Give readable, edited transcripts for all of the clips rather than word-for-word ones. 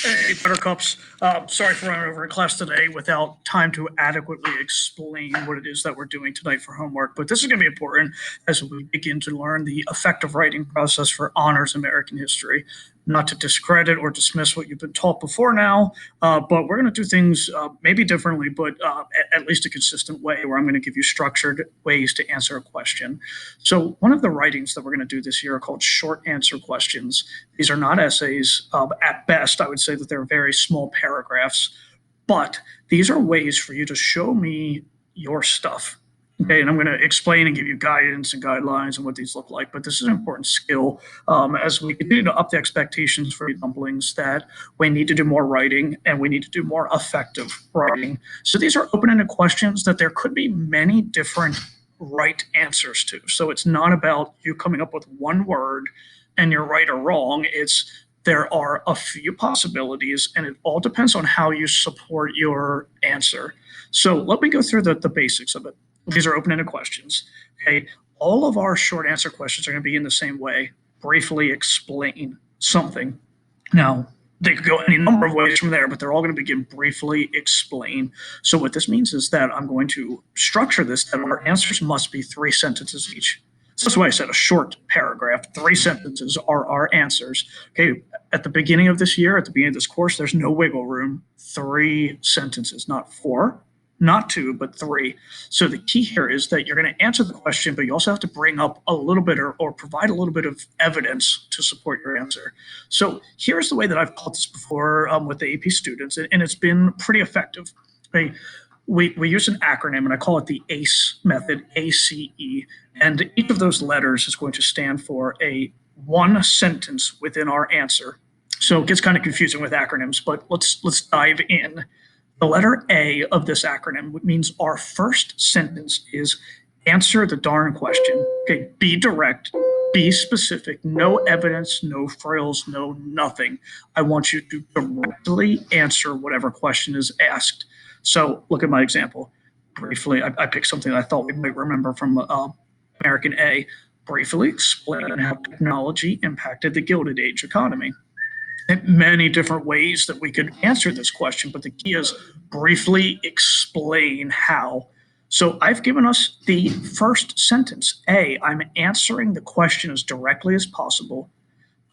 Hey, Buttercups. Sorry for running over in class today without time to adequately explain what it is that we're doing tonight for homework. But this is going to be important as we begin to learn the effective writing process for honors American history. Not to discredit or dismiss what you've been taught before now, but we're going to do things maybe differently, but at least a consistent way where I'm going to give you structured ways to answer a question. So one of the writings that we're going to do this year are called short answer questions. These are not essays. At best, I would say that they're very small paragraphs, but these are ways for you to show me your stuff. Okay, and I'm going to explain and give you guidance and guidelines and what these look like. But this is an important skill as we continue to up the expectations for dumplings that we need to do more writing and we need to do more effective writing. So these are open-ended questions that there could be many different right answers to. So it's not about you coming up with one word and you're right or wrong. There are a few possibilities, and it all depends on how you support your answer. So let me go through the basics of it. These are open-ended questions. Okay, all of our short answer questions are going to be in the same way. Briefly explain something. Now, they could go any number of ways from there, but they're all going to begin briefly explain. So what this means is that I'm going to structure this that our answers must be 3 sentences each. So that's why I said a short paragraph. 3 sentences are our answers. Okay, at the beginning of this year, at the beginning of this course, there's no wiggle room. 3 sentences, not 4, not 2, but 3. So the key here is that you're going to answer the question, but you also have to bring up a little bit or provide a little bit of evidence to support your answer. So here's the way that I've taught this before with the AP students, and it's been pretty effective. Okay? We use an acronym, and I call it the ACE method, ACE, and each of those letters is going to stand for a one sentence within our answer. So it gets kind of confusing with acronyms, but let's dive in. The letter A of this acronym means our first sentence is answer the darn question. Okay, be direct, be specific, no evidence, no frills, no nothing. I want you to directly answer whatever question is asked. So look at my example. Briefly, I picked something that I thought we might remember from American A. Briefly explain how technology impacted the Gilded Age economy. Many different ways that we could answer this question, but the key is briefly explain how. So I've given us the first sentence. A, I'm answering the question as directly as possible.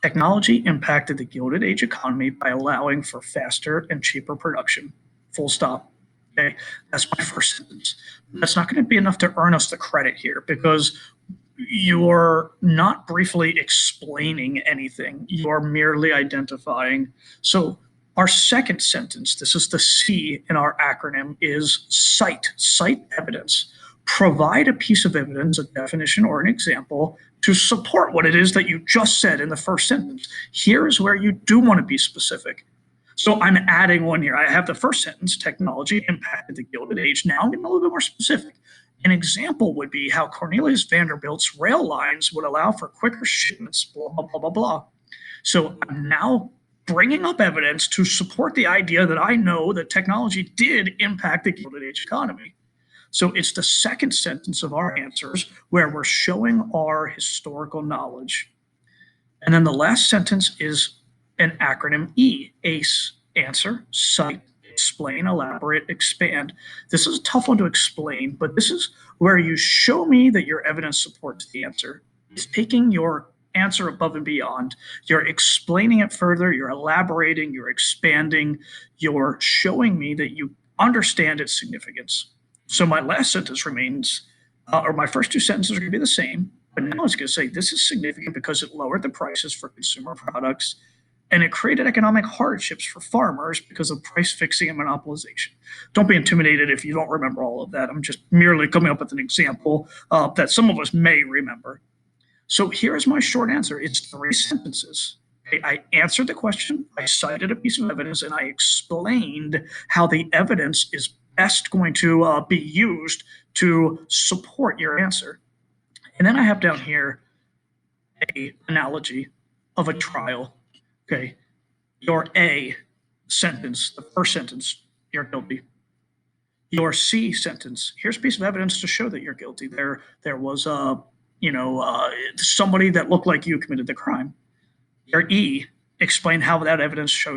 Technology impacted the Gilded Age economy by allowing for faster and cheaper production. Full stop. Okay, that's my first sentence. That's not going to be enough to earn us the credit here because you're not briefly explaining anything. You're merely identifying. So our second sentence, this is the C in our acronym, is cite evidence. Provide a piece of evidence, a definition or an example to support what it is that you just said in the first sentence. Here's where you do want to be specific. So I'm adding one here. I have the first sentence, technology impacted the Gilded Age. Now I'm getting a little bit more specific. An example would be how Cornelius Vanderbilt's rail lines would allow for quicker shipments, blah, blah, blah, blah, blah. So I'm now bringing up evidence to support the idea that I know that technology did impact the Gilded Age economy. So it's the second sentence of our answers where we're showing our historical knowledge. And then the last sentence is an acronym E, ACE, answer, cite, explain, elaborate, expand. This is a tough one to explain, but this is where you show me that your evidence supports the answer. It's taking your answer above and beyond. You're explaining it further, you're elaborating, you're expanding, you're showing me that you understand its significance. So my last sentence remains, or my first 2 sentences are going to be the same, but now it's going to say this is significant because it lowered the prices for consumer products and it created economic hardships for farmers because of price fixing and monopolization. Don't be intimidated if you don't remember all of that. I'm just merely coming up with an example that some of us may remember. So here's my short answer. It's 3 sentences. I answered the question, I cited a piece of evidence, and I explained how the evidence is best going to be used to support your answer. And then I have down here an analogy of a trial. Okay, your A sentence, the first sentence, you're guilty. Your C sentence, here's a piece of evidence to show that you're guilty. There was somebody that looked like you committed the crime. Your E, explain how that evidence shows